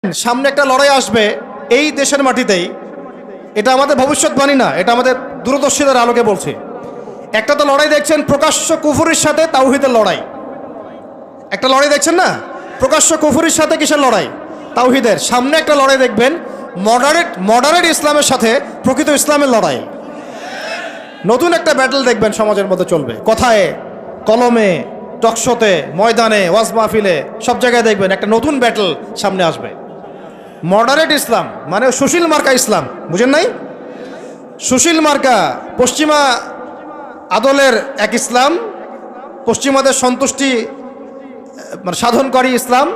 সামনে একটা লড়াই আসবে এই দেশের মাটিতেই। এটা আমাদের ভবিষ্যৎবাণী না, এটা আমাদের দূরদর্শিতার আলোকে বলছি। একটা তো লড়াই দেখছেন প্রকাশ্য কুফুরির সাথে তাওহীদের লড়াই। একটা লড়াই দেখছেন না, প্রকাশ্য কুফুরির সাথে কিসের লড়াই? তাওহীদের। সামনে একটা লড়াই দেখবেন মডারেট ইসলামের সাথে প্রকৃত ইসলামের লড়াই। নতুন একটা ব্যাটল দেখবেন সমাজের মধ্যে চলবে, কথায় কলমে, টকশোতে, ময়দানে, ওয়াজ মাহফিলে, সব জায়গায় দেখবেন একটা নতুন ব্যাটল সামনে আসবে। মডারেট ইসলাম মানে সুশীল মার্কা ইসলাম, বুঝেন নাই? সুশীল মার্কা পশ্চিমা আদলের এক ইসলাম, পশ্চিমাদের সন্তুষ্টি মানে সাধনকারী ইসলাম,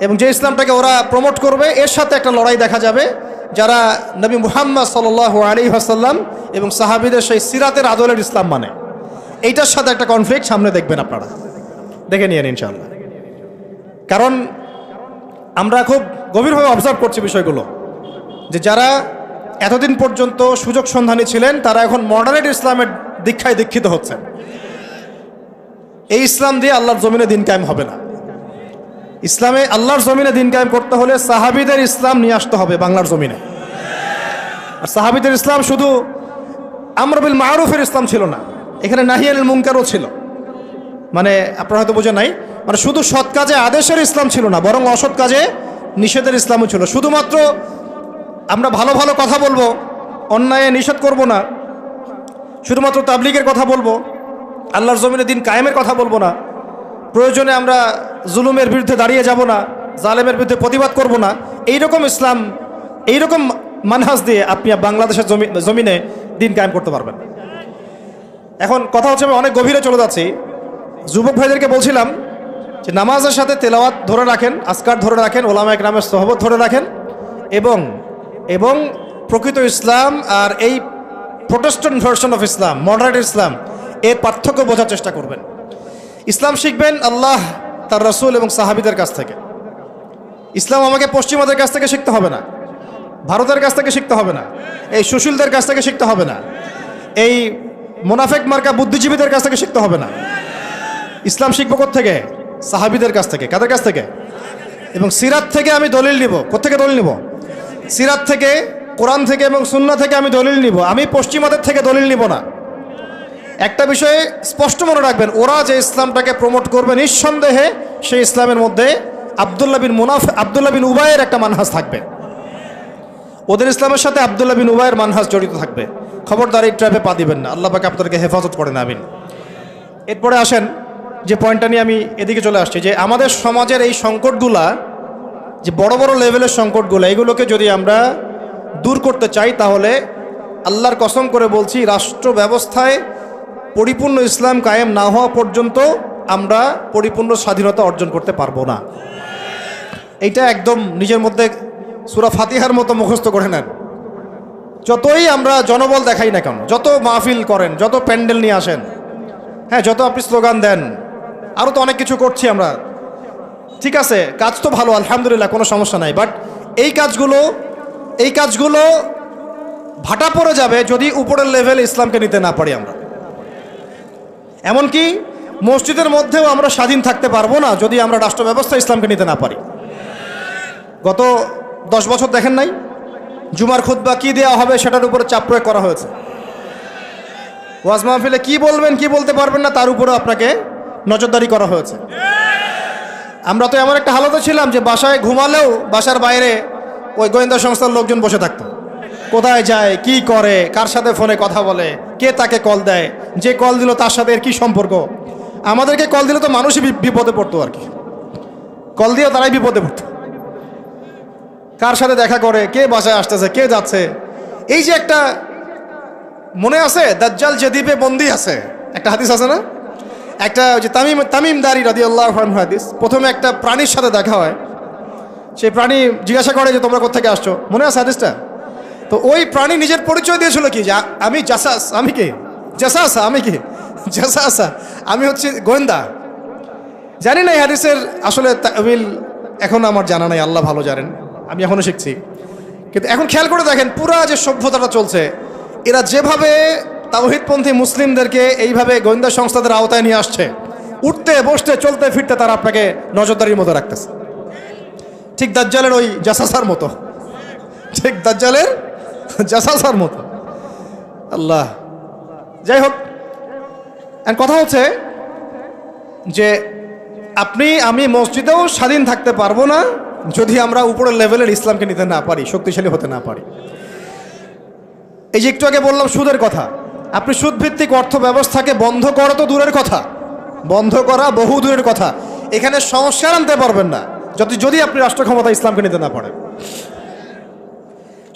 এবং যে ইসলামটাকে ওরা প্রমোট করবে এর সাথে একটা লড়াই দেখা যাবে যারা নবী মুহাম্মদ সাল্লাল্লাহু আলাইহি ওয়াসাল্লাম এবং সাহাবীদের সেই সিরাতের আদলের ইসলাম মানে, এইটার সাথে একটা কনফ্লিক্ট সামনে দেখবেন আপনারা, দেখে নিয়েন ইনশাআল্লাহ। কারণ আমরা খুব গভীরভাবে অবজার্ভ করছি বিষয়গুলো, যে যারা এতদিন পর্যন্ত সুযোগ সন্ধানী ছিলেন তারা এখন মডারেট ইসলামের দীক্ষায় দীক্ষিত হচ্ছেন। এই ইসলাম দিয়ে আল্লাহর জমিনে দিন কায়েম হবে না। ইসলামে আল্লাহর জমিনে দিন কায়েম করতে হলে সাহাবীদের ইসলাম নিয়ে আসতে হবে বাংলার জমিনে। আর সাহাবীদের ইসলাম শুধু আমর বিল মারুফের ইসলাম ছিল না, এখানে নাহি আনিল মুনকারও ছিল। মানে আপনারা হয়তো বোঝেন নাই, মানে শুধু সৎ কাজে আদেশের ইসলাম ছিল না, বরং অসৎ কাজে নিষেধের ইসলামও ছিল। শুধুমাত্র আমরা ভালো ভালো কথা বলবো, অন্যায় নিষেধ করব না, শুধুমাত্র তাবলীগের কথা বলবো, আল্লাহর জমিনে দিন কায়েমের কথা বলবো না, প্রয়োজনে আমরা জুলুমের বিরুদ্ধে দাঁড়িয়ে যাব না, জালেমের বিরুদ্ধে প্রতিবাদ করব না, এইরকম ইসলাম, এইরকম মানহাজ দিয়ে আপনি বাংলাদেশের জমিনে দিন কায়েম করতে পারবেন। এখন কথা হচ্ছে, আমি অনেক গভীরে চলে যাচ্ছি। যুবক ভাইদেরকে বলছিলাম যে নামাজের সাথে তেলাওয়াত ধরে রাখেন, আজকার ধরে রাখেন, ওলামা একরামের সোহবত ধরে রাখেন, এবং প্রকৃত ইসলাম আর এই প্রোটেস্ট্যান্ট ভার্সন অফ ইসলাম, মডারেট ইসলাম, এর পার্থক্য বোঝার চেষ্টা করবেন। ইসলাম শিখবেন আল্লাহ, তার রাসূল এবং সাহাবীদের কাছ থেকে। ইসলাম আমাকে পশ্চিমাদের কাছ থেকে শিখতে হবে না, ভারতের কাছ থেকে শিখতে হবে না, এই সুশীলদের কাছ থেকে শিখতে হবে না, এই মুনাফিক মার্কা বুদ্ধিজীবীদের কাছ থেকে শিখতে হবে না। ইসলাম শিখবো কোত্থেকে? সাহাবীদের কাছ থেকে। কাদের কাছ থেকে? এবং সিরাত থেকে আমি দলিল নিব। কোত্থেকে দলিল নিব? সিরাত থেকে, কোরআন থেকে এবং সুন্নাহ থেকে আমি দলিল নিব। আমি পশ্চিমাদের থেকে দলিল নিব না। একটা বিষয়ে স্পষ্ট মনে রাখবেন, ওরা যে ইসলামটাকে প্রমোট করবে নিঃসন্দেহে সেই ইসলামের মধ্যে আব্দুল্লাহ বিন উবাইয়ের একটা মানহাজ থাকবে। ওদের ইসলামের সাথে আব্দুল্লাহ বিন উবাইয়ের মানহাজ জড়িত থাকবে। খবরদার এই ট্র্যাপে পা দিবেন না, আল্লাহ পাক আপনাদেরকে হেফাজত করেন, আমিন। এরপরে আসেন যে পয়েন্টটা নিয়ে আমি এদিকে চলে আসছি, যে আমাদের সমাজের এই সংকটগুলা, যে বড় বড় লেভেলের সংকটগুলো, এগুলোকে যদি আমরা দূর করতে চাই তাহলে আল্লাহর কসম করে বলছি, রাষ্ট্র ব্যবস্থায় পরিপূর্ণ ইসলাম কায়েম না হওয়া পর্যন্ত আমরা পরিপূর্ণ স্বাধীনতা অর্জন করতে পারবো না। এইটা একদম নিজের মধ্যে সূরা ফাতিহার মতো মুখস্থ করে নেন। যতই আমরা জনবল দেখাই না কেন, যত মাহফিল করেন, যত প্যান্ডেল নিয়ে আসেন, হ্যাঁ, যত আপনি স্লোগান দেন, আরও তো অনেক কিছু করছি আমরা, ঠিক আছে, কাজ তো ভালো, আলহামদুলিল্লাহ, কোনো সমস্যা নাই। বাট এই কাজগুলো ভাটা পড়ে যাবে যদি উপরের লেভেলে ইসলামকে নিতে না পারি আমরা। এমনকি মসজিদের মধ্যেও আমরা স্বাধীন থাকতে পারবো না যদি আমরা রাষ্ট্র ব্যবস্থা ইসলামকে নিতে না পারি। গত 10 বছর দেখেন নাই, জুমার খুতবা কি দেওয়া হবে সেটার উপরে চাপ প্রয়োগ করা হয়েছে। ওয়াজ মাহফিলে কি বলবেন, কি বলতে পারবেন না, তার উপরে আপনাকে নজরদারি করা হয়েছে। আমরা তো এমন একটা হালতে ছিলাম যে বাসায় ঘুমালেও বাসার বাইরে ওই গোয়েন্দা সংস্থার লোকজন বসে থাকতো। কোথায় যায়, কি করে, কার সাথে ফোনে কথা বলে, কে তাকে কল দেয়, যে কল দিল তার সাথে এর কী সম্পর্ক। আমাদেরকে কল দিলে তো মানুষই বিপদে পড়তো আর কি, কল দিয়েও তারাই বিপদে পড়তো। কার সাথে দেখা করে, কে বাসায় আসতেছে, কে যাচ্ছে। এই যে একটা, মনে আছে দাজ্জাল যে দ্বীপে বন্দী আছে, একটা হাদিস আছে না, একটা যে তামিমদারি রাদিয়াল্লাহু আনহু হাদিস। প্রথমে একটা প্রাণীর সাথে দেখা হয়, সেই প্রাণী জিজ্ঞাসা করে যে তোমরা কোত্থেকে আসছো, মনে আছে হাদিসটা? তো ওই প্রাণী নিজের পরিচয় দিয়েছিল কি, যে আমি জাসাস, আমি কি জাসাসা, আমি কি জাসাসা, আমি হচ্ছে গোয়েন্দা। জানি না এই হাদিসের আসলে তাওয়িল এখন আমার জানা নাই, আল্লাহ ভালো জানেন, আমি এখনো শিখছি। কিন্তু এখন খেয়াল করে দেখেন, পুরা যে সভ্যতাটা চলছে, এরা যেভাবে তাওহীদপন্থী মুসলিমদেরকে এইভাবে গোয়েন্দা সংস্থাদের আওতায় নিয়ে আসছে, উঠতে বসতে চলতে ফিরতে তারা আপনাকে নজরদারির মতো রাখতেছে। ঠিক দাজ্জালের ওই জাসাসার মতো, ঠিক দাজ্জালের জাসাসার মতো। আল্লাহ, যাই হোক, কথা হচ্ছে যে আপনি আমি মসজিদেও স্বাধীন থাকতে পারবো না যদি আমরা উপরের লেভেলের ইসলামকে নিতে না পারি, শক্তিশালী হতে না পারি। এই যে একটু আগে বললাম সুদের কথা, আপনি সুদভিত্তিক অর্থ ব্যবস্থাকে বন্ধ করা তো দূরের কথা, বন্ধ করা বহু দূরের কথা, এখানে সংস্কার আনতে পারবেন না যদি আপনি রাষ্ট্র ক্ষমতা ইসলামকে নিতে না পারেন।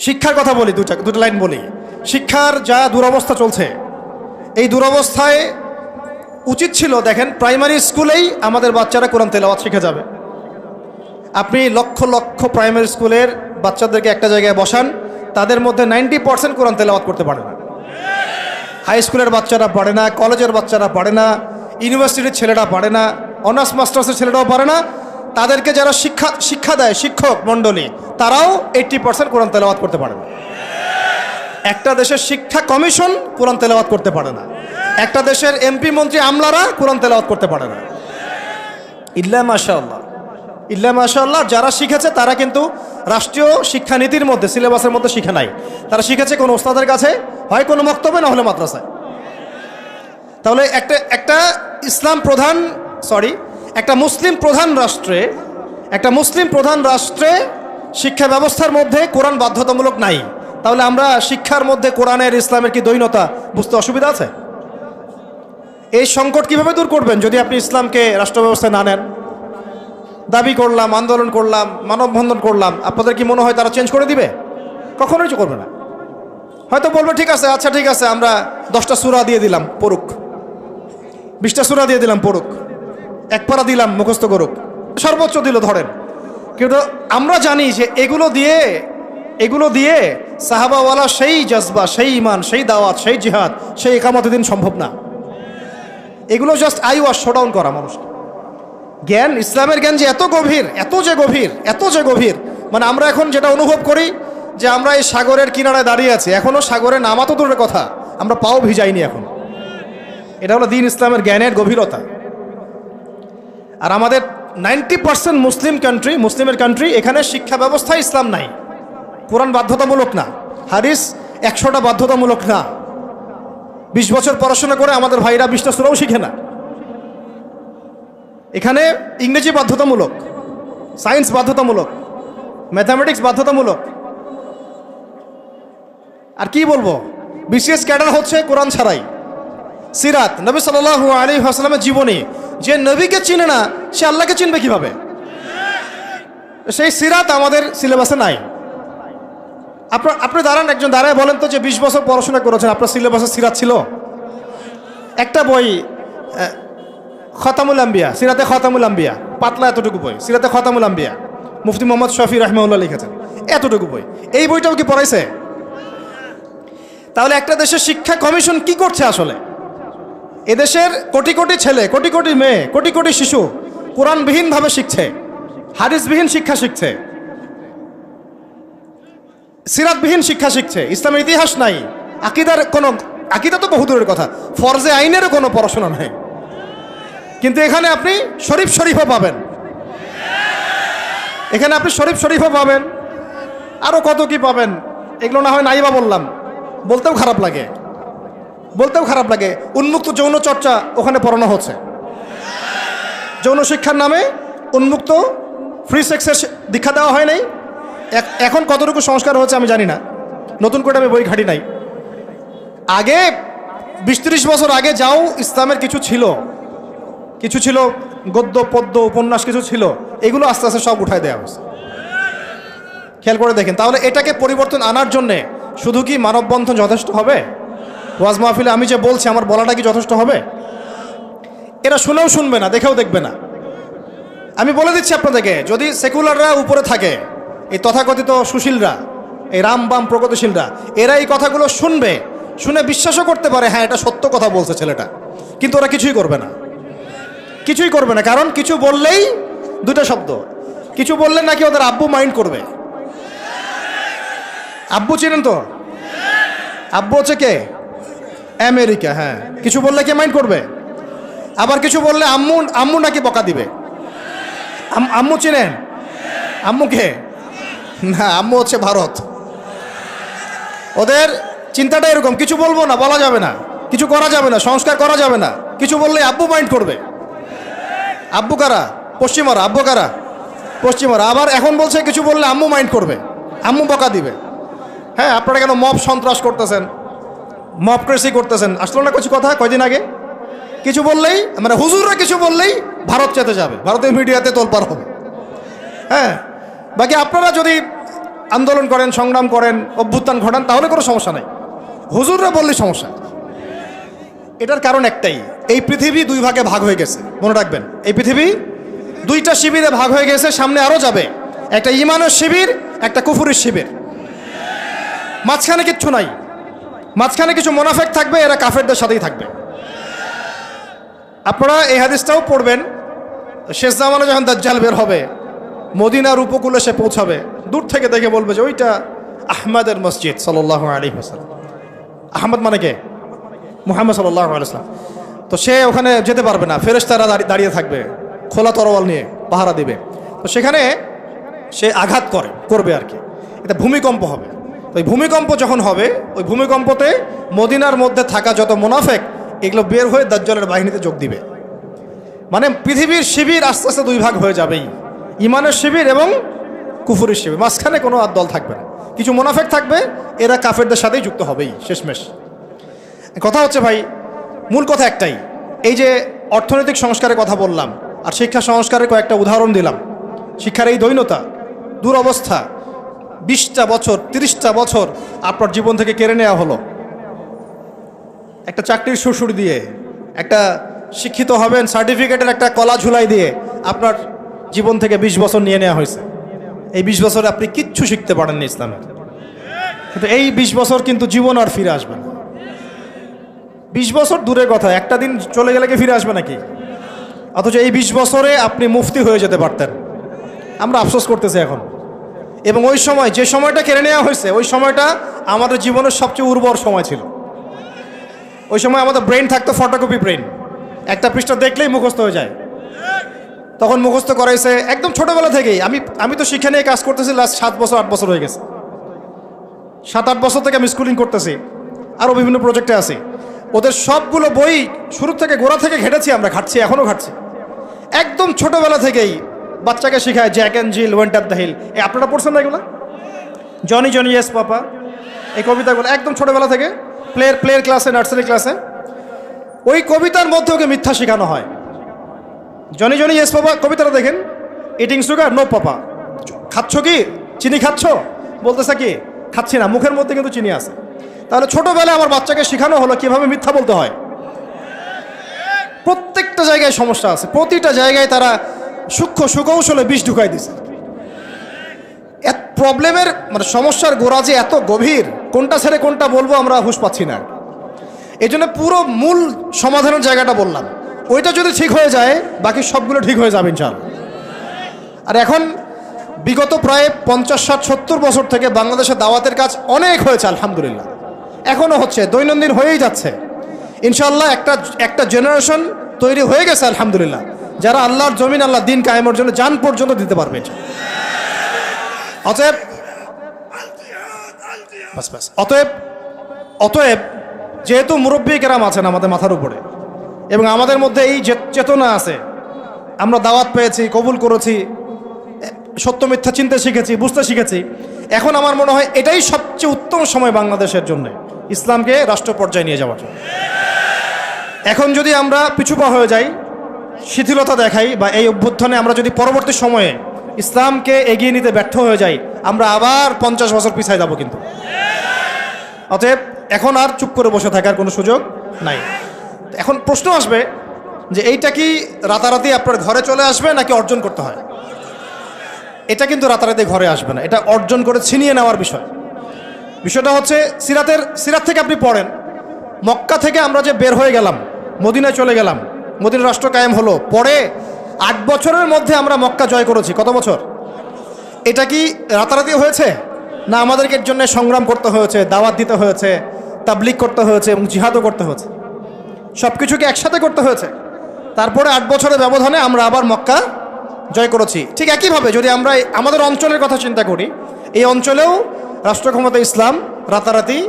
শিক্ষার কথা বলি, দুটো লাইন বলি। শিক্ষার যা দুরবস্থা চলছে, এই দুরবস্থায় উচিত ছিল, দেখেন প্রাইমারি স্কুলেই আমাদের বাচ্চারা কোরআন তেলাওয়াত শিখে যাবে। আপনি লক্ষ লক্ষ প্রাইমারি স্কুলের বাচ্চাদেরকে একটা জায়গায় বসান, তাদের মধ্যে 90% কোরআন তেলাওয়াত করতে পারে না। হাই স্কুলের বাচ্চারা পারে না, কলেজের বাচ্চারা পারে না, ইউনিভার্সিটির ছেলেরা পারে না, অনার্স মাস্টার্সের ছেলেরাও পারে না। তাদেরকে যারা শিক্ষা দেয়, শিক্ষক মণ্ডলী, তারাও 80% কোরআন তেলাওয়াত করতে পারে না। একটা দেশের শিক্ষা কমিশন কোরআন তেলাওয়াত করতে পারে না। একটা দেশের এমপি মন্ত্রী আমলারা কোরআন তেলাওয়াত করতে পারে না। ইল্লা মাশাআল্লাহ, ইল্লা মাশাআল্লাহ, যারা শিখেছে তারা কিন্তু রাষ্ট্রীয় শিক্ষানীতির মধ্যে, সিলেবাসের মধ্যে শিখে নাই। তারা শিখেছে কোনো ওস্তাদের কাছে, হয় কোনো মক্তবে, না হলে মাদ্রাসায়। তাহলে একটা ইসলাম প্রধান একটা মুসলিম প্রধান রাষ্ট্রে, একটা মুসলিম প্রধান রাষ্ট্রে শিক্ষা ব্যবস্থার মধ্যে কোরআন বাধ্যতামূলক নাই। তাহলে আমরা শিক্ষার মধ্যে কোরআনের ইসলামের কি দ্বৈনতা বুঝতে অসুবিধা আছে? এই সংকট কিভাবে দূর করবেন যদি আপনি ইসলামকে রাষ্ট্র ব্যবস্থায় না নেন? দাবি করলাম, আন্দোলন করলাম, মানববন্ধন করলাম, আপনাদের কি মনে হয় তারা চেঞ্জ করে দিবে? কখনোই করবে না। হয়তো বলবে ঠিক আছে, আচ্ছা ঠিক আছে, আমরা 10টা সূরা দিয়ে দিলাম পড়ুক, 20টা সূরা দিয়ে দিলাম পড়ুক, এক পারা দিলাম মুখস্থ করুক, সর্বোচ্চ দিল ধরেন। কিন্তু আমরা জানি যে এগুলো দিয়ে সাহাবাওয়ালা সেই জজবা, সেই ইমান, সেই দাওয়াত, সেই জিহাদ, সেই একামতের দিন সম্ভব না। এগুলো জাস্ট আইওয়াশ, শোডাউন করা মানুষকে। জ্ঞান, ইসলামের জ্ঞান যে এত গভীর, এত যে গভীর, মানে আমরা এখন যেটা অনুভব করি যে আমরা এই সাগরের কিনারায় দাঁড়িয়ে আছি, এখনো সাগরে নামা তো দূরের কথা, আমরা পাও ভিজাইনি এখন। এটা হলো দ্বীন ইসলামের জ্ঞানের গভীরতা। আর আমাদের 90% মুসলিমের কান্ট্রি, এখানে শিক্ষা ব্যবস্থায় ইসলাম নাই। কোরআন বাধ্যতামূলক না, হাদিস 100টা বাধ্যতামূলক না। 20 বছর পড়াশোনা করে আমাদের ভাইরা 20টা সূরাও শিখে না। এখানে ইংরেজি বাধ্যতামূলক, সায়েন্স বাধ্যতামূলক, ম্যাথামেটিক্স বাধ্যতামূলক। আর কি বলবো, বিসিএস ক্যাডার হচ্ছে কোরআন ছাড়াই। সিরাত, নবী সাল্লাল্লাহু আলাইহি ওয়াসাল্লামের জীবনী, যে নবীকে চিনে না সে আল্লাহকে চিনবে কিভাবে? সেই সিরাত আমাদের সিলেবাসে নাই। আপনি দাঁড়ান, একজন দাঁড়ায় বলেন তো যে 20 বছর পড়াশোনা করেছেন, আপনার সিলেবাসে সিরাত ছিল? একটা বই, খতামুল আম্বিয়া, সিরাতে খতামুল আম্বিয়া, পাতলা এতটুকু বই, সিরাতে খতামুল আম্বিয়া, মুফতি মোহাম্মদ শফি রাহমাহুল্লাহ লিখেছেন, এতটুকু বই। এই বইটাও কি পড়াইছে? তাহলে একটা দেশের শিক্ষা কমিশন কি করছে আসলে? এদেশের কোটি কোটি ছেলে, কোটি কোটি মেয়ে, কোটি কোটি শিশু কোরআনবিহীনভাবে শিখছে, হাদিসবিহীন শিক্ষা শিখছে, সিরাতবিহীন শিক্ষা শিখছে, ইসলামের ইতিহাস নাই, আকিদা তো বহুদূরের কথা, ফরজে আইনেরও কোনো পড়াশোনা নাই। কিন্তু এখানে আপনি শরীফও পাবেন, এখানে আপনি শরীফও পাবেন, আরো কত কি পাবেন। এগুলো না হয় নাইবা বললাম, বলতেও খারাপ লাগে। উন্মুক্ত যৌন চর্চা ওখানে পড়ানো হচ্ছে, যৌন শিক্ষার নামে উন্মুক্ত ফ্রি সেক্সের দীক্ষা দেওয়া হয় নাই। এখন কতটুকু সংস্কার হচ্ছে আমি জানি না, নতুন করে আমি বই ঘাঁটি নাই। আগে 20-30 বছর আগে যাও ইসলামের কিছু ছিল, গদ্য পদ্য উপন্যাস কিছু ছিল, এগুলো আস্তে আস্তে সব উঠায় দেওয়া হয়েছে। খেয়াল করে দেখেন। তাহলে এটাকে পরিবর্তন আনার জন্যে শুধু কি মানববন্ধন যথেষ্ট হবে? ওয়াজ মাহফিলে আমি যে বলছি, আমার বলাটা কি যথেষ্ট হবে? এরা শুনেও শুনবে না, দেখেও দেখবে না। আমি বলে দিচ্ছি আপনাদেরকে, যদি সেকুলাররা উপরে থাকে, এই তথাকথিত সুশীলরা, এই রাম বাম প্রগতিশীলরা, এরা এই কথাগুলো শুনে বিশ্বাসও করতে পারে, হ্যাঁ এটা সত্য কথা বলছে ছেলেটা, কিন্তু ওরা কিছুই করবে না। কারণ কিছু বললেই দুটো শব্দ, কিছু বললে নাকি ওদের আব্বু মাইন্ড করবে। আব্বু চিনেন তো? আব্বু হচ্ছে কে? আমেরিকা। হ্যাঁ, কিছু বললে কে মাইন্ড করবে? আবার কিছু বললে আম্মু নাকি বকা দিবে। আম্মু চিনেন? আম্মুকে? না, আম্মু হচ্ছে ভারত। ওদের চিন্তাটা এরকম, কিছু বলবো না, বলা যাবে না, কিছু করা যাবে না, সংস্কার করা যাবে না, কিছু বললে আব্বু মাইন্ড করবে। আব্বু কারা? পশ্চিমারা। আব্বু কারা? পশ্চিমারা। আবার এখন বলছে কিছু বললে আম্মু মাইন্ড করবে, আম্মু বকা দিবে। হ্যাঁ, আপনারা কেন মব সন্ত্রাস করতেছেন, মবক্রেসি করতেছেন? আসলো না কিছু কথা কয়দিন আগে? কিছু বললেই, মানে হুজুররা কিছু বললেই ভারত চেতে যাবে, ভারতের মিডিয়াতে তোলপাড় হবে। হ্যাঁ, বাকি আপনারা যদি আন্দোলন করেন, সংগ্রাম করেন, অভ্যুত্থান ঘটান, তাহলে কোনো সমস্যা নাই। হুজুররা বললে সমস্যা। এটার কারণ একটাই, এই পৃথিবী দুই ভাগে ভাগ হয়ে গেছে। মনে রাখবেন, এই পৃথিবী দুইটা শিবিরে ভাগ হয়ে গেছে, সামনে আরও যাবে। একটা ঈমানের শিবির, একটা কুফুরের শিবির। মাঝখানে কিচ্ছু নাই, মাঝখানে কিছু মুনাফিক থাকবে, এরা কাফেরদের সাথেই থাকবে। আপনারা এই হাদিসটাও পড়বেন, শেষ জামানে যখন দাজ্জাল বের হবে, মদিনার উপকূলে সে পৌঁছাবে, দূর থেকে দেখে বলবে যে ওইটা আহমদের মসজিদ সাল্লাল্লাহু আলাইহি ওয়াসাল্লাম। আহমদ মানে কে? মুহাম্মদ সাল্লাল্লাহু আলাইহি ওয়াসাল্লাম। তো সে ওখানে যেতে পারবে না, ফেরেশতারা দাঁড়িয়ে থাকবে খোলা তরোয়াল নিয়ে, পাহারা দিবে। তো সেখানে সে আঘাত করবে আর কি, এটা ভূমিকম্প হবে। তো এই ভূমিকম্প যখন হবে, ওই ভূমিকম্পতে মদিনার মধ্যে থাকা যত মুনাফিক, এগুলো বের হয়ে দাজ্জালের বাহিনীতে যোগ দিবে। মানে পৃথিবীর শিবির আস্তে আস্তে দুই ভাগ হয়ে যাবেই, ঈমানের শিবির এবং কুফুরের শিবির। মাঝখানে কোনো আর দল থাকবে না, কিছু মুনাফিক থাকবে, এরা কাফেরদের সাথেই যুক্ত হবেই শেষমেশ। কথা হচ্ছে ভাই, মূল কথা একটাই, এই যে অর্থনৈতিক সংস্কারের কথা বললাম আর শিক্ষা সংস্কারের কয়েকটা উদাহরণ দিলাম। শিক্ষার এই দৈন্যতা, দুরবস্থা, 20টা বছর 30টা বছর আপনার জীবন থেকে কেড়ে নেওয়া হলো একটা চাকরির সুরসুর দিয়ে, একটা শিক্ষিত হবেন সার্টিফিকেটের একটা কলা ঝুলাই দিয়ে আপনার জীবন থেকে 20 বছর নিয়ে নেওয়া হয়েছে। এই 20 বছরে আপনি কিচ্ছু শিখতে পারেননি ইসলামের। কিন্তু এই 20 বছর কিন্তু জীবন আর ফিরে আসবে না। 20 বছর দূরের কথা, একটা দিন চলে গেলে কি ফিরে আসবে নাকি? অথচ এই 20 বছরে আপনি মুফতি হয়ে যেতে পারতেন। আমরা আফসোস করতেছি এখন। এবং ওই সময়, যে সময়টা কেড়ে নেওয়া হয়েছে, ওই সময়টা আমাদের জীবনের সবচেয়ে উর্বর সময় ছিল। ওই সময় আমাদের ব্রেন থাকতো ফটোকপি ব্রেন, একটা পৃষ্ঠা দেখলেই মুখস্থ হয়ে যায়। তখন মুখস্থ করাইছে একদম ছোটোবেলা থেকেই। আমি তো শিক্ষা নিয়ে কাজ করতেছি লাস্ট 7 বছর 8 বছর হয়ে গেছে। 7-8 বছর থেকে আমি স্কুলিং করতেছি, আরও বিভিন্ন প্রজেক্টে আছি। ওদের সবগুলো বই শুরু থেকে গোড়া থেকে ঘেটেছি, আমরা ঘাটছি, এখনও ঘাটছি। একদম ছোটোবেলা থেকেই বাচ্চাকে শেখায় Jack and Jill went up the hill. আপনারা পড়ছেন না এগুলো? জনি জনি ইয়েস পাপা, এই কবিতাগুলো একদম ছোটোবেলা থেকে প্লেয়ার ক্লাসে, নার্সারি ক্লাসে ওই কবিতার মধ্যে ওকে মিথ্যা শেখানো হয়। জনি জনি ইয়েস পাপা কবিতাটা দেখেন, ইটিং সুগার নো পাপা, খাচ্ছ কি চিনি খাচ্ছ? বলতেছে কি খাচ্ছি না, মুখের মধ্যে কিন্তু চিনি আছে। তাহলে ছোটোবেলায় আমার বাচ্চাকে শেখানো হলো কীভাবে মিথ্যা বলতে হয়। প্রত্যেকটা জায়গায় সমস্যা আছে, প্রতিটা জায়গায় তারা সূক্ষ্ম সুকৌশলে বিষ ঢুকাই দিছে। প্রবলেমের মানে সমস্যার গোড়া যে এত গভীর, কোনটা ছেড়ে কোনটা বলবো আমরা হুঁশ পাচ্ছি না। এই জন্য পুরো মূল সমাধানের জায়গাটা বললাম, ওইটা যদি ঠিক হয়ে যায় বাকি সবগুলো ঠিক হয়ে যাবে ইনশাআল্লাহ। আর এখন বিগত প্রায় 50, 60, 70 বছর থেকে বাংলাদেশের দাওয়াতের কাজ অনেক হয়েছে আলহামদুলিল্লাহ, এখনও হচ্ছে, দৈনন্দিন হয়েই যাচ্ছে ইনশাআল্লাহ। একটা জেনারেশন তৈরি হয়ে গেছে আলহামদুলিল্লাহ, যারা আল্লাহর জমিন, আল্লাহ দিন কায়েমের জন্য জান পর্যন্ত দিতে পারবে। অতএব যেহেতু মুরব্বী কেরাম আছেন আমাদের মাথার উপরে এবং আমাদের মধ্যে এই চেতনা আছে, আমরা দাওয়াত পেয়েছি, কবুল করেছি, সত্য মিথ্যা চিনতে শিখেছি, বুঝতে শিখেছি, এখন আমার মনে হয় এটাই সবচেয়ে উত্তম সময় বাংলাদেশের জন্য ইসলামকে রাষ্ট্র পর্যায়ে নিয়ে যাওয়ার জন্য। এখন যদি আমরা পিছুপা হয়ে যাই, শিথিলতা দেখাই, বা এই অভ্যুত্থানে আমরা যদি পরবর্তী সময়ে ইসলামকে এগিয়ে নিতে ব্যর্থ হয়ে যাই, আমরা আবার 50 বছর পিছায় যাব কিন্তু। অতএব এখন আর চুপ করে বসে থাকার কোনো সুযোগ নাই। এখন প্রশ্ন আসবে যে এইটা কি রাতারাতি আপনার ঘরে চলে আসবে নাকি অর্জন করতে হয়? এটা কিন্তু রাতারাতি ঘরে আসবে না, এটা অর্জন করে ছিনিয়ে নেওয়ার বিষয়। বিষয়টা হচ্ছে সিরাত থেকে আপনি পড়েন, মক্কা থেকে আমরা যে বের হয়ে গেলাম, মদিনায় চলে গেলাম, মদিনা রাষ্ট্র কায়েম হলো, পরে 8 বছরের মধ্যে আমরা মক্কা জয় করেছি। কত বছর? এটা কি রাতারাতি হয়েছে না আমাদেরকে এর জন্য সংগ্রাম করতে হয়েছে, দাওয়াত দিতে হয়েছে, তাবলিগ করতে হয়েছে এবং জিহাদও করতে হয়েছে? সব কিছুকে একসাথে করতে হয়েছে। তারপরে 8 বছরের ব্যবধানে আমরা আবার মক্কা জয় করেছি। ঠিক একইভাবে যদি আমরা আমাদের অঞ্চলের কথা চিন্তা করি, এই অঞ্চলেও রাষ্ট্র ক্ষমতা ইসলাম রাতারাতি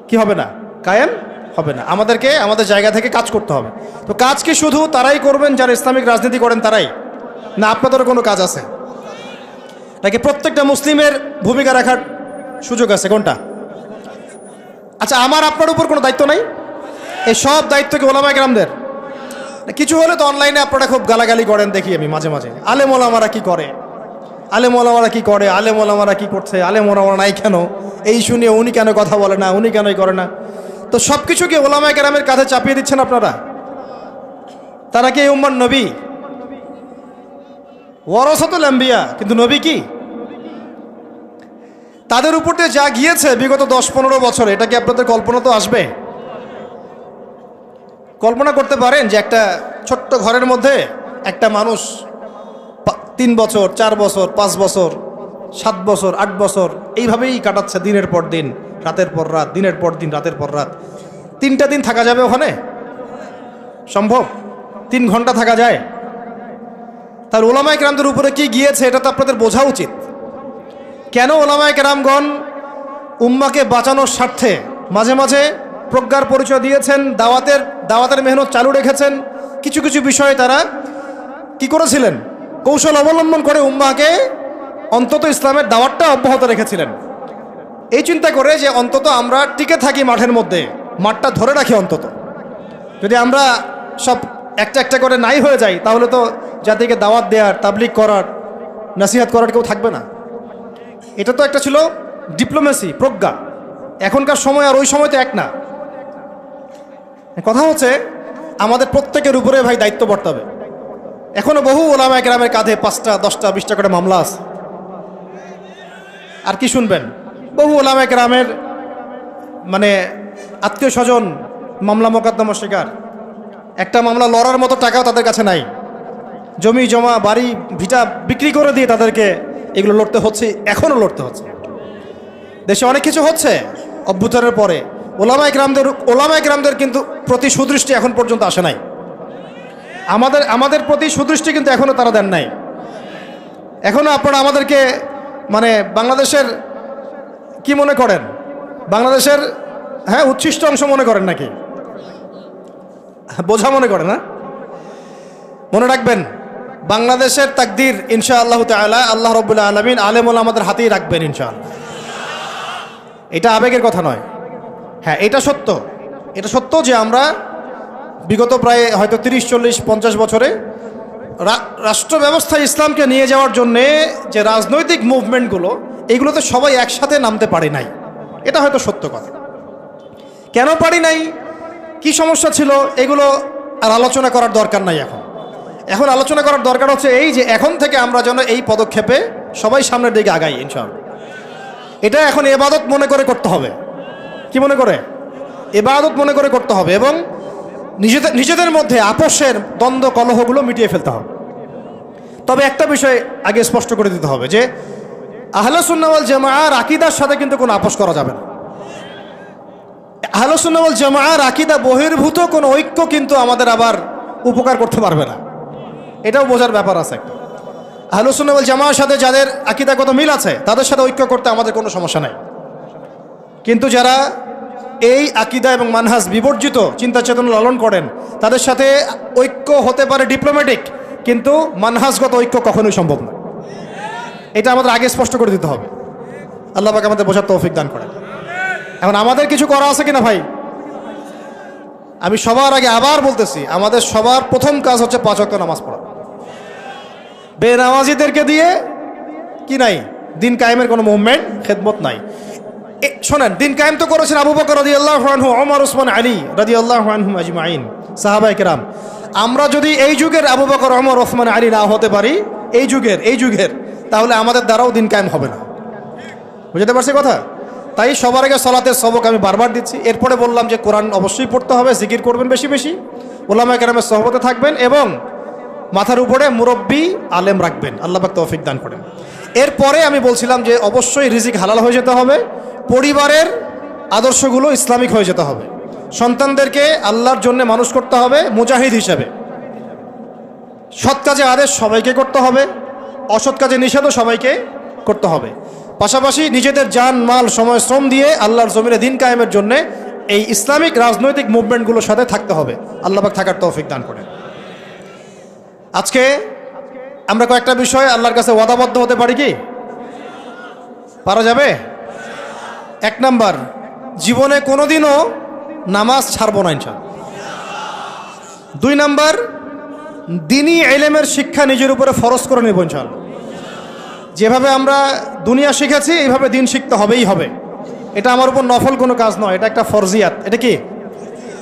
কি হবে না, কায়েম হবে না। আমাদেরকে আমাদের জায়গা থেকে কাজ করতে হবে। তো কাজ কি শুধু তারাই করবেন যারা ইসলামিক রাজনীতি করেন তারাই, না আপনাদেরও কোনো কাজ আছে নাকি প্রত্যেকটা মুসলিমের ভূমিকা রাখার সুযোগ আছে? কোনটা? আচ্ছা, আমার আপনার উপর কোনো দায়িত্ব নাই? এই সব দায়িত্ব কি ওলামায়ে কেরামদের? কিছু হলে তো অনলাইনে আপনারা খুব গালাগালি করেন, দেখি আমি মাঝে মাঝে, আলেম ওলামারা কি করে, আলেম ওলামারা কি করে, আলেম ওলামারা কি করছে, আলেম ওলামারা নাই কেন, এই শুনিয়ে উনি কেন কথা বলে না, উনি কেনই করে না। তো সব কিছু কি ওলামায়ে কেরামের কাঁধে চাপিয়ে দিচ্ছেন আপনারা? তারা কি এই উম্মার নবী? ওয়ারাসাতুল আম্বিয়া, কিন্তু নবী কি? তাদের উপর দিয়ে যা গিয়েছে বিগত 10-15 বছরে, এটা কি আপনাদের কল্পনা তো আসবে? কল্পনা করতে পারেন যে একটা ছোট্ট ঘরের মধ্যে একটা মানুষ 3 বছর, 4 বছর, 5 বছর, 7 বছর, 8 বছর এইভাবেই কাটাচ্ছে, দিনের পর দিন, রাতের পর রাত, দিনের পর দিন, রাতের পর রাত। 3টা দিন থাকা যাবে ওখানে? সম্ভব? 3 ঘন্টা থাকা যায়? তার ওলামায়ে কেরামদের উপরে কি গিয়েছে এটা তো আপনাদের বোঝা উচিত। কেন ওলামায়ে কেরামগণ উম্মাকে বাঁচানোর স্বার্থে মাঝে মাঝে প্রজ্ঞার পরিচয় দিয়েছেন, দাওয়াতের মেহনত চালু রেখেছেন। কিছু কিছু বিষয়ে তারা কি করেছিলেন, কৌশল অবলম্বন করে উম্মাকে অন্তত ইসলামের দাওয়াতটা অব্যাহত রেখেছিলেন, এই চিন্তা করে যে অন্তত আমরা টিকে থাকি মাঠের মধ্যে, মাঠটা ধরে রাখি। অন্তত যদি আমরা সব একটা একটা করে নাই হয়ে যাই, তাহলে তো জাতিকে দাওয়াত দেওয়ার, তাবলিগ করার, নসিহত করার কেউ থাকবে না। এটা তো একটা ছিল ডিপ্লোমেসি, প্রজ্ঞা। এখনকার সময় আর ওই সময় তো এক না। কথা হচ্ছে আমাদের প্রত্যেকের উপরে ভাই দায়িত্ব বর্তাবে। এখনো বহু ওলামায়ে কেরামের কাঁধে 5টা, 10টা, 20টা করে মামলা আছে। আর কি শুনবেন, বহু ওলামায়ে কেরামের মানে আত্মীয় স্বজন মামলা মোকদ্দমা শিকার। একটা মামলা লড়ার মতো টাকাও তাদের কাছে নাই। জমি জমা, বাড়ি ভিটা বিক্রি করে দিয়ে তাদেরকে এগুলো লড়তে হচ্ছে, এখনও লড়তে হচ্ছে। দেশে অনেক কিছু হচ্ছে অভ্যুত্থানের পরে, ওলামায়ে কেরামদের কিন্তু প্রতি সুদৃষ্টি এখন পর্যন্ত আসে নাই। আমাদের প্রতি সুদৃষ্টি কিন্তু এখনও তারা দেন নাই। এখনও আপনারা আমাদেরকে মানে বাংলাদেশের কি মনে করেন, বাংলাদেশের উচ্ছিষ্ট অংশ মনে করেন নাকি? বোঝা মনে করেন না? মনে রাখবেন, বাংলাদেশের তাকদীর ইনশাআল্লাহ তাআলা আল্লাহ রাব্বুল আলামিন আলেম ওলামাদের হাতেই রাখবেন ইনশাআল্লাহ। এটা আবেগের কথা নয়। হ্যাঁ, এটা সত্য। এটা সত্য যে আমরা বিগত প্রায় হয়তো 30, 40, 50 বছরে রাষ্ট্র ব্যবস্থায় ইসলামকে নিয়ে যাওয়ার জন্যে যে রাজনৈতিক মুভমেন্টগুলো, এইগুলোতে সবাই একসাথে নামতে পারি নাই। এটা হয়তো সত্য কথা। কেন পারি নাই, কি সমস্যা ছিল, এগুলো আর আলোচনা করার দরকার নাই। এখন আলোচনা করার দরকার হচ্ছে এই যে এখন থেকে আমরা যেন এই পদক্ষেপে সবাই সামনের দিকে আগাই ইনশাআল্লাহ। এটা এখন ইবাদত মনে করে করতে হবে। কি মনে করে? ইবাদত মনে করে করতে হবে। এবং নিজেদের মধ্যে আপোষের দ্বন্দ্ব কলহগুলো মিটিয়ে ফেলতে হবে। তবে একটা বিষয় আগে স্পষ্ট করে দিতে হবে যে আহলে সুন্নাহ ওয়াল জামাআর আকীদার সাথে কিন্তু কোনো আপোষ করা যাবে না। আহলে সুন্নাহ ওয়াল জামাআর আকীদা বহির্ভূত কোনো ঐক্য কিন্তু আমাদের আবার উপকার করতে পারবে না। এটাও বোঝার ব্যাপার আছে একটা। আহলে সুন্নাহ ওয়াল জামাআর সাথে যাদের আকীদাগত মিল আছে তাদের সাথে ঐক্য করতে আমাদের কোনো সমস্যা নাই। কিন্তু যারা এই আকীদা এবং মানহাজ বিবর্জিত চিন্তা চেতনা লালন করেন, তাদের সাথে ঐক্য হতে পারে ডিপ্লোম্যাটিক, কিন্তু মানহাজগত ঐক্য কখনোই সম্ভব না। এটা আমাদের আগে স্পষ্ট করে দিতে হবে। আল্লাহ পাক আমাদের বোঝার তৌফিক দান করেন। এখন আমাদের কিছু করা আছে কিনা ভাই? আমি সবার আগে আবার বলতেছি, আমাদের সবার প্রথম কাজ হচ্ছে 5 ওয়াক্ত নামাজ পড়া। বেনামাজিদেরকে দিয়ে কি নাই, দিন কায়েমের কোনো মুভমেন্ট, খেদমত নাই। শোনেন, দিন কায়েম তো করেছেন আবু বকর রাদিয়াল্লাহু আনহু, ওমর, ওসমান, আলী রাদিয়াল্লাহু আনহুম আজমাইন, সাহাবায়ে কেরাম। আমরা যদি এই যুগের আবু বকর, ওমর, ওসমান, আলী না হতে পারি, এই যুগের, তাহলে আমাদের দ্বারাও দিন কায়েম হবে না। বুঝতে পারছি কথা? তাই সবার আগে সালাতের সবক আমি বারবার দিচ্ছি। এরপরে বললাম যে কোরআন অবশ্যই পড়তে হবে, জিকির করবেন বেশি বেশি, উলামায়ে কেরামের সোহবতে থাকবেন এবং মাথার উপরে মুরব্বী আলেম রাখবেন। আল্লাহ পাক তৌফিক দান করেন। এরপরে আমি বলছিলাম যে অবশ্যই রিজিক হালাল হয়ে যেতে হবে, পরিবারের আদর্শগুলো ইসলামিক হয়ে যেতে হবে, সন্তানদেরকে আল্লাহর জন্য মানুষ করতে হবে মুজাহিদ হিসাবে। সৎ কাজে আদেশ সবাইকে করতে হবে, অসৎ কাজে নিষেধও সবাইকে করতে হবে। পাশাপাশি নিজেদের জান মাল সময় শ্রম দিয়ে আল্লাহর জমিনে দিন কায়েমের জন্য এই ইসলামিক রাজনৈতিক মুভমেন্টগুলোর সাথে থাকতে হবে। আল্লাহ পাক থাকার তৌফিক দান করেন। আজকে আমরা কয়েকটা বিষয়ে আল্লাহর কাছে ওয়াদাবদ্ধ হতে পারি কি? পারা যাবে? 1 নাম্বার, জীবনে কোনোদিনও নামাজ ছাড়বো না ইনশাআল্লাহ। 2 নাম্বার, দ্বীনি ইলমের শিক্ষা নিজের উপরে ফরজ করে নেব ইনশাআল্লাহ। যেভাবে আমরা দুনিয়া শিখেছি এইভাবে দিন শিখতে হবেই হবে। এটা আমার উপর নফল কোনো কাজ নয়, এটা একটা ফরজিয়াত। এটা কি?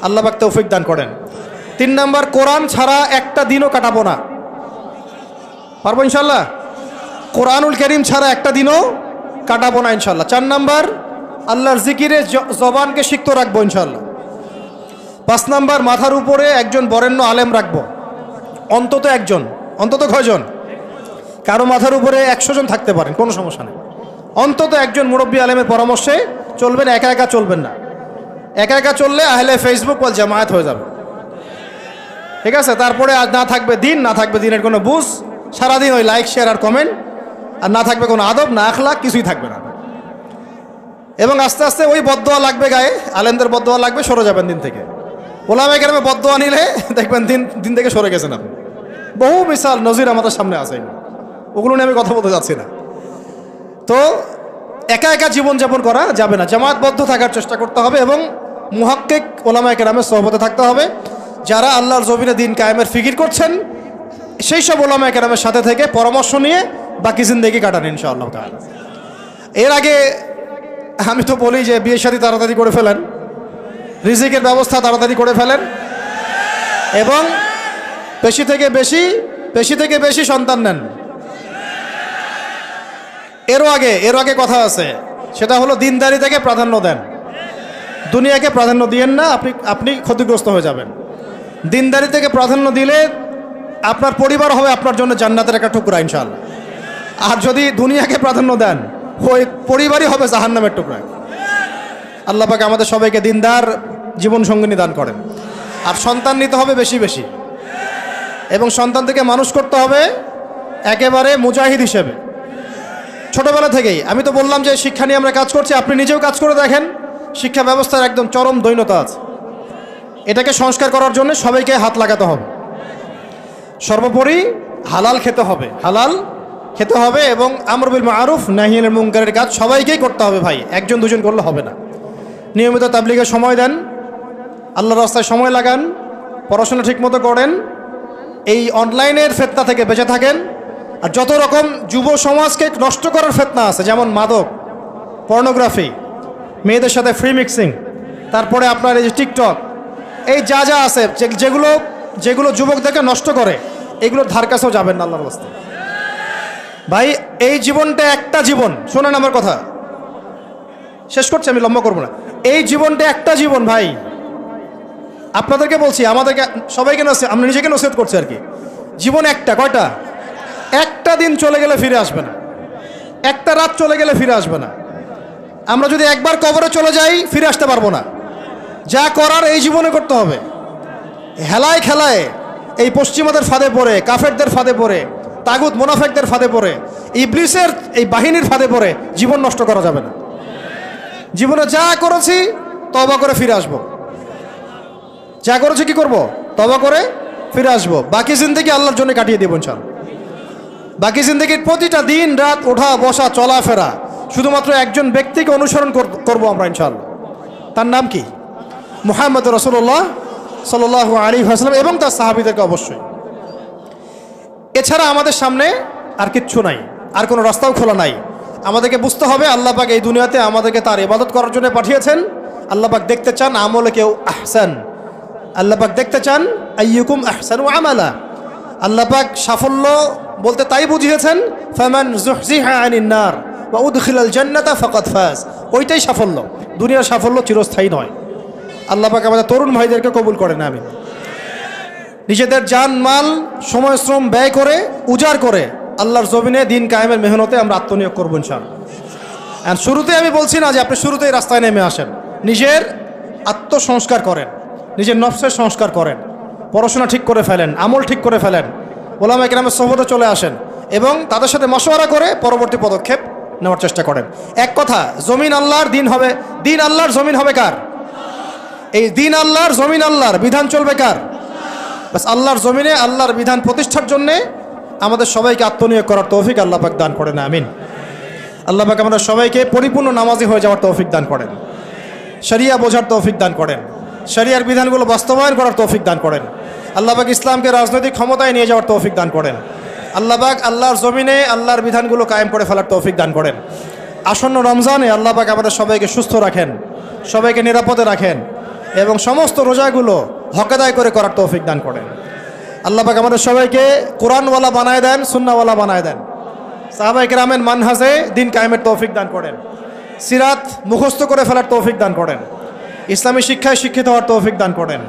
আল্লাহ পাক তৌফিক দান করেন। 3 নাম্বার, কোরআন ছাড়া একটা দিনও কাটাবো না। পারবো ইনশাআল্লাহ? কোরআনুল কারীম ছাড়া একটা দিনও কাটাবো না ইনশাআল্লাহ। 4 নাম্বার, আল্লাহর জিকিরে জবানকে সিক্ত রাখবো ইনশাআল্লাহ। 5 নাম্বার, মাথার উপরে একজন বরেণ্য আলেম রাখবো, অন্তত একজন। অন্তত কয়জন? কারো মাথার উপরে 100 জন থাকতে পারেন, কোনো সমস্যা নেই। অন্তত একজন মুরব্বী আলেমের পরামর্শে চলবেন, একা একা চলবেন না। একা একা চললে আহলে ফেসবুক ওয়াল জামায়াত হয়ে যাবে, ঠিক আছে? তারপরে আজ না থাকবে দিন, না থাকবে দিনের কোনো বুঝ, সারাদিন ওই লাইক শেয়ার আর কমেন্ট, আর না থাকবে কোনো আদব, না আখলাক, কিছুই থাকবে না। এবং আস্তে আস্তে ওই বদদোয়া লাগবে গায়ে, আলেমদের বদদোয়া লাগবে, সরে যাবেন দিন থেকে। ওলামায়ে কেরামের বদদোয়া নিলে দেখবেন দিন থেকে সরে গেছেন আপনি। বহু মিসাল নজির আমাদের সামনে আছে, ওগুলো নিয়ে আমি কথা বলতে যাচ্ছি না। তো একা একা জীবনযাপন করা যাবে না, জামায়াতবদ্ধ থাকার চেষ্টা করতে হবে এবং মুহাক্কিক ওলামায়ে কেরামের সোহবতে থাকতে হবে। যারা আল্লাহর জমিনে দিন কায়েমের ফিকির করছেন সেই সব ওলামায়ে কেরামের সাথে থেকে পরামর্শ নিয়ে বাকি জিন্দেগি কাটান ইনশাআল্লাহ তাআলা। এর আগে আমি তো বলি যে বিয়ে শাদী তাড়াতাড়ি করে ফেলেন, রিজিকের ব্যবস্থা তাড়াতাড়ি করে ফেলেন এবং বেশি থেকে বেশি সন্তান নেন। এরও আগে কথা আছে, সেটা হলো দিনদারি থেকে প্রাধান্য দেন, দুনিয়াকে প্রাধান্য দিয়েন না, আপনি ক্ষতিগ্রস্ত হয়ে যাবেন। দিনদারি থেকে প্রাধান্য দিলে আপনার পরিবার হবে আপনার জন্য জান্নাতের একটা টুকরা ইনশাআল্লাহ। আর যদি দুনিয়াকে প্রাধান্য দেন, ওই পরিবারই হবে জাহান্নামের টুকরা। আল্লাহ পাক আমাদের সবাইকে দিনদার জীবন সঙ্গিনী দান করেন। আর সন্তান নিতে হবে বেশি বেশি, এবং সন্তান থেকে মানুষ করতে হবে একেবারে মুজাহিদ হিসেবে ছোটবেলা থেকেই। আমি তো বললাম যে শিক্ষা নিয়ে আমরা কাজ করছি, আপনি নিজেও কাজ করে দেখেন। শিক্ষা ব্যবস্থার একদম চরম দৈন্যতা আছে, এটাকে সংস্কার করার জন্য সবাইকে হাত লাগাতে হবে। সর্বোপরি হালাল খেতে হবে এবং আমর বিল মারুফ নাহি আনিল মুনকারের কাজ সবাইকেই করতে হবে ভাই, একজন দুজন করলে হবে না। নিয়মিত তাবলীগে সময় দেন, আল্লাহর রাস্তায় সময় লাগান, পড়াশোনা ঠিকমতো করেন, এই অনলাইনের ফিতনা থেকে বেঁচে থাকেন। আর যত রকম যুব সমাজকে নষ্ট করার ফিতনা আছে, যেমন মাদক, পর্নোগ্রাফি, মেয়েদের সাথে ফ্রি মিক্সিং, তারপরে আপনার এই যে টিকটক, এই যা আছে যেগুলো যুবকদেরকে নষ্ট করে, এগুলোর ধার কাছেও যাবেন না আল্লাহর রাস্তায়। ভাই এই জীবনটা একটা জীবন, শোনেন আমার কথা, শেষ করছি, আমি লম্বা করবো না। এই জীবনটা একটা জীবন ভাই, আপনাদেরকে বলছি, আমাদেরকে সবাইকে আমরা নিজেকে নসিহত করছি আর কি। জীবন একটা, কয়টা? একটা দিন চলে গেলে ফিরে আসবে না, একটা রাত চলে গেলে ফিরে আসবে না। আমরা যদি একবার কবরে চলে যাই ফিরে আসতে পারবো না। যা করার এই জীবনে করতে হবে। হেলায় খেলায় এই পশ্চিমাদের ফাঁদে পড়ে, কাফেরদের ফাঁদে পড়ে, তাগুত মুনাফিকদের ফাঁদে পড়ে, ইবলিসের এই বাহিনীর ফাঁদে পড়ে জীবন নষ্ট করা যাবে না। জীবনে যা করেছি তওবা করে ফিরে আসবো, যা করেছি কি করব? তওবা করে ফিরে আসবো। বাকি জিন্দেগি আল্লাহর জন্য কাটিয়ে দেব ইনশাআল্লাহ। বাকি জিন্দেগির প্রতিটা দিন রাত, ওঠা বসা চলাফেরা শুধুমাত্র একজন ব্যক্তিকে অনুসরণ করব আমরা ইনশাআল্লাহ। তার নাম কি? মুহাম্মদ রাসূলুল্লাহ সাল্লাল্লাহু আলাইহি ওয়াসাল্লাম এবং তার সাহাবীদেরকে অবশ্যই। এছাড়া আমাদের সামনে আর কিচ্ছু নাই, আর কোনো রাস্তাও খোলা নাই। আমাদেরকে বুঝতে হবে আল্লাহ পাক এই দুনিয়াতে আমাদেরকে তার ইবাদত করার জন্য পাঠিয়েছেন। আল্লাহ পাক দেখতে চান আমলে কেউ আহসান, আল্লাহ পাক দেখতে চান আইয়ুকুম আহসানু আমালা। আল্লাহ পাক সাফল্য বলতে তাই বুঝিয়েছেন, ফামান যুহজিহা আনিন নার ওয়া উদখিলাল জান্নাতা ফাকাদ ফাজ। ওইটাই সাফল্য, দুনিয়ার সাফল্য চিরস্থায়ী নয়। আল্লাহ পাক আমাদের তরুণ ভাইদেরকে কবুল করেন, আমিন। নিজেদের জান মাল সময় শ্রম ব্যয় করে উজাড় করে আল্লাহর জমিনে দিন কায়েমের মেহনতে আমরা আত্মনিয়োগ করবো ইনশাআল্লাহ। আর শুরুতে আমি বলছি না যে আপনি শুরুতেই রাস্তায় নেমে আসেন, নিজের আত্মসংস্কার করেন, নিজের নফসের সংস্কার করেন, পড়াশোনা ঠিক করে ফেলেন, আমল ঠিক করে ফেলেন, ওলামা কেরামের সোহবতে চলে আসেন এবং তাদের সাথে মশওয়ারা করে পরবর্তী পদক্ষেপ নেওয়ার চেষ্টা করেন। এক কথা, জমিন আল্লাহর, দিন হবে, দিন আল্লাহর, জমিন হবে কার? এই দিন আল্লাহর, জমিন আল্লাহর, বিধান চলবে কার? বাস আল্লাহর জমিনে আল্লাহর বিধান প্রতিষ্ঠার জন্যে আমাদের সবাইকে আত্মনিয়োগ করার তৌফিক আল্লাহ পাক দান করেন, আমিন। আল্লাহ পাক আমাদের সবাইকে পরিপূর্ণ নামাজি হয়ে যাওয়ার তৌফিক দান করেন, শরিয়া বোঝার তৌফিক দান করেন, শরিয়ার বিধানগুলো বাস্তবায়ন করার তৌফিক দান করেন। আল্লাহ পাক ইসলামকে রাজনৈতিক ক্ষমতায় নিয়ে যাওয়ার তৌফিক দান করেন। আল্লাহ পাক আল্লাহর জমিনে আল্লাহর বিধানগুলো কায়েম করে ফেলার তৌফিক দান করেন। আসন্ন রমজানে আল্লাহ পাক আমাদের সবাইকে সুস্থ রাখেন, সবাইকে নিরাপদে রাখেন এবং সমস্ত রোজাগুলো হকেদায় করে করার তৌফিক দান করেন। আল্লাহ পাক আমাদের সবাইকে কোরআনওয়ালা বানায় দেন, সুন্নাহওয়ালা বানায় দেন। সাহাবায়ে কেরামের মানহাজে দিন কায়েমের তৌফিক দান করেন। সিরাত মুখস্থ করে ফেলার তৌফিক দান করেন। ইসলামী শিক্ষায় শিক্ষিত হওয়ার তৌফিক দান করেন।